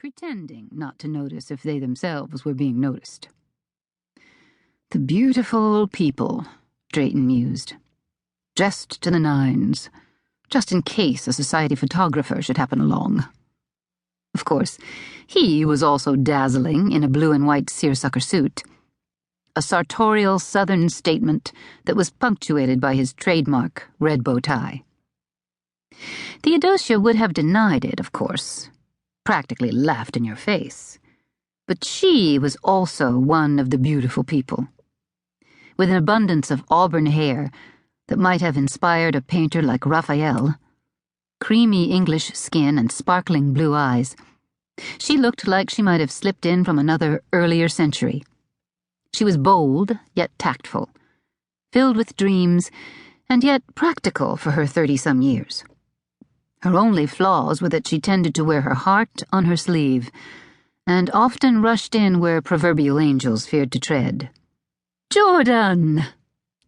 pretending not to notice if they themselves were being noticed. The beautiful people, Drayton mused. Dressed to the nines, just in case a society photographer should happen along. Of course, he was also dazzling in a blue and white seersucker suit, a sartorial southern statement that was punctuated by his trademark red bow tie. Theodosia would have denied it, of course, practically laughed in your face, but she was also one of the beautiful people, with an abundance of auburn hair that might have inspired a painter like Raphael, creamy English skin and sparkling blue eyes. She looked like she might have slipped in from another earlier century. She was bold, yet tactful, filled with dreams, and yet practical for her 30-some years. Her only flaws were that she tended to wear her heart on her sleeve, and often rushed in where proverbial angels feared to tread. "Jordan!"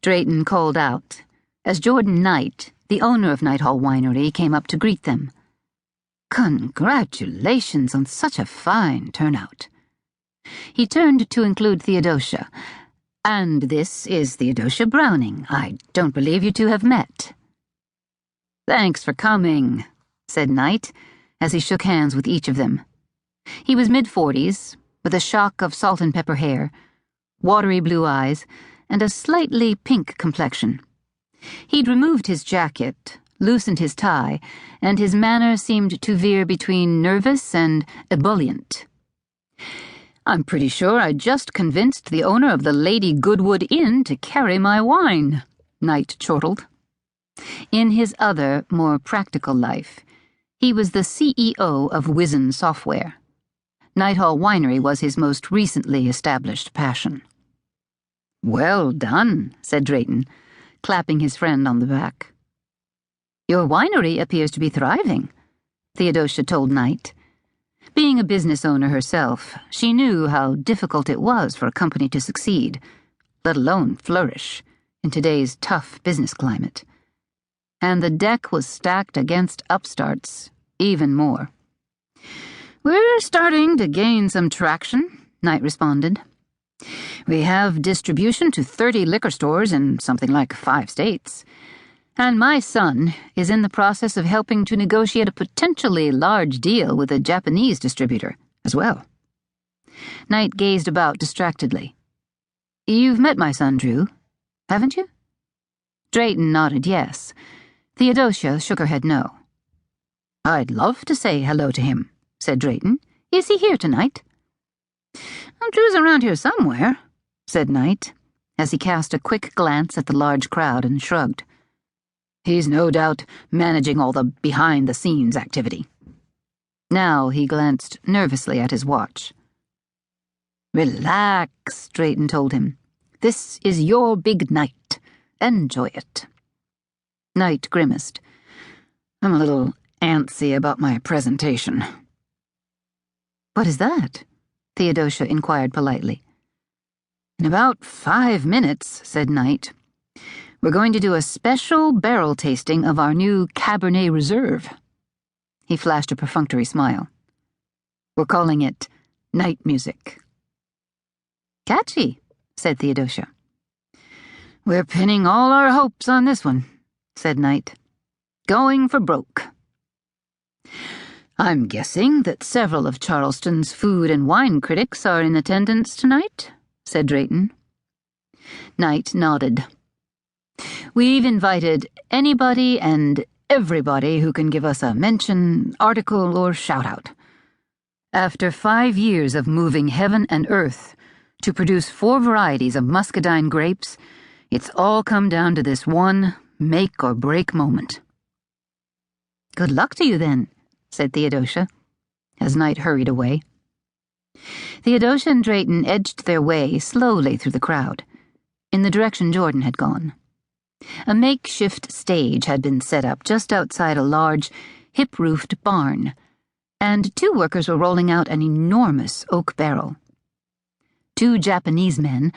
Drayton called out, as Jordan Knight, the owner of Nighthall Winery, came up to greet them. Congratulations on such a fine turnout. He turned to include Theodosia. And this is Theodosia Browning. I don't believe you two have met. Thanks for coming, said Knight, as he shook hands with each of them. He was mid-40s, with a shock of salt and pepper hair, watery blue eyes, and a slightly pink complexion. He'd removed his jacket, loosened his tie, and his manner seemed to veer between nervous and ebullient. I'm pretty sure I just convinced the owner of the Lady Goodwood Inn to carry my wine, Knight chortled. In his other, more practical life, he was the CEO of Wizen Software. Nighthall Winery was his most recently established passion. Well done, said Drayton, clapping his friend on the back. Your winery appears to be thriving, Theodosia told Knight. Being a business owner herself, she knew how difficult it was for a company to succeed, let alone flourish, in today's tough business climate. And the deck was stacked against upstarts even more. We're starting to gain some traction, Knight responded. We have distribution to 30 liquor stores in something like 5 states. And my son is in the process of helping to negotiate a potentially large deal with a Japanese distributor as well. Knight gazed about distractedly. You've met my son, Drew, haven't you? Drayton nodded yes. Theodosia shook her head no. I'd love to say hello to him, said Drayton. Is he here tonight? Drew's around here somewhere, said Knight, as he cast a quick glance at the large crowd and shrugged. He's no doubt managing all the behind-the-scenes activity. Now he glanced nervously at his watch. Relax, Drayton told him. This is your big night. Enjoy it. Knight grimaced. I'm a little antsy about my presentation. What is that? Theodosia inquired politely. In about 5 minutes, said Knight. We're going to do a special barrel tasting of our new Cabernet Reserve. He flashed a perfunctory smile. We're calling it Night Music. Catchy, said Theodosia. We're pinning all our hopes on this one, said Knight. Going for broke. I'm guessing that several of Charleston's food and wine critics are in attendance tonight, said Drayton. Knight nodded. We've invited anybody and everybody who can give us a mention, article, or shout-out. After 5 years of moving heaven and earth to produce 4 varieties of muscadine grapes, it's all come down to this one make-or-break moment. Good luck to you, then, said Theodosia, as Knight hurried away. Theodosia and Drayton edged their way slowly through the crowd, in the direction Jordan had gone. A makeshift stage had been set up just outside a large, hip-roofed barn, and 2 workers were rolling out an enormous oak barrel. 2 Japanese men,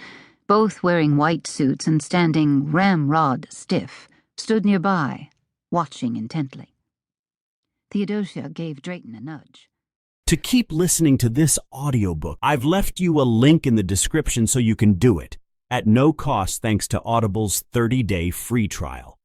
both wearing white suits and standing ramrod stiff, stood nearby, watching intently. Theodosia gave Drayton a nudge. to keep listening to this audiobook. I've left you a link in the description so you can do it, at no cost thanks to Audible's 30-day free trial.